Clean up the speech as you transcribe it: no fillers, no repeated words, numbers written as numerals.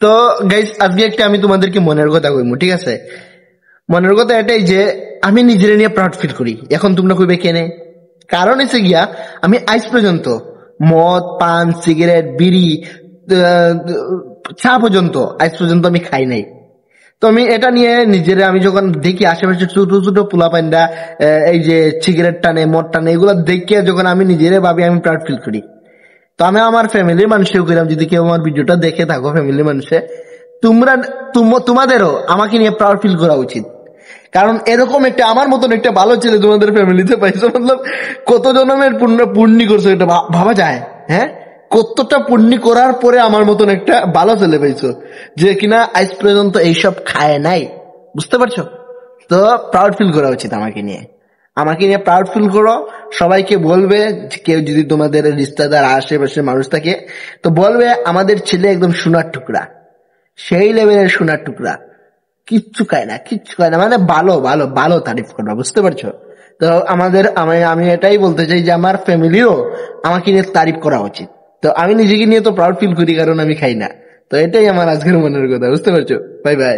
তো গাইস, আজকে একটা আমি তোমাদেরকে মনের কথা কইমু, ঠিক আছে? মনের কথা এটাই যে আমি নিজের নিয়ে প্রাউড ফিল করি। এখন তোমরা কইবে কেনে? কারণ হচ্ছে গিয়া, আমি আজ পর্যন্ত মদ, পান, সিগারেট, বিড়ি, আহ, চা পর্যন্ত আজ পর্যন্ত আমি খাই নাই। তো আমি এটা নিয়ে নিজের, আমি যখন দেখি আশেপাশে ছোট ছোট পোলাপাইনরা এই যে সিগারেট টানে, মদ টানে, এগুলো দেখে যখন আমি নিজেরে ভাবি, আমি প্রাউড ফিল করি। তো আমি আমার ফ্যামিলির মানুষকেও কইলাম, যদি কেউ আমার ভিডিওটা দেখে থাকো ফ্যামিলির মানুষে, তোমরা তোমাদেরও আমাকে নিয়ে প্রাউড ফিল করা উচিত। কারণ এরকম একটা আমার মতন একটা ভালো ছেলে তোমাদের ফ্যামিলিতে পাইছো, মতলব কত জন্মের পুণ্যি করছো, এটা ভাবা যায়? হ্যাঁ, কতটা পুণ্যি করার পরে আমার মতন একটা ভালো ছেলে পাইছো, যে কিনা আজ পর্যন্ত এইসব খায় নাই। বুঝতে পারছো? তো প্রাউড ফিল করা উচিত আমাকে নিয়ে। আমাকে নিয়ে প্রাউড ফিল করো। সবাইকে বলবে, যে কেউ যদি তোমাদের রিশতেদার আশেপাশে মানুষ থাকে, তো বলবে আমাদের ছেলে একদম সোনার টুকরা, সেই লেভেলের সোনার টুকরা, কিচ্ছু খায় না, কিচ্ছু খায় না, মানে ভালো ভালো ভালো তারিফ করবা। বুঝতে পারছো? তো আমি আমি এটাই বলতে চাই যে আমার ফ্যামিলিও আমাকে নিয়ে তারিফ করা উচিত। তো আমি নিজেকে নিয়ে তো প্রাউড ফিল করি, কারণ আমি খাই না। তো এটাই আমার আজকের মনের কথা। বুঝতে পারছো? Bye bye.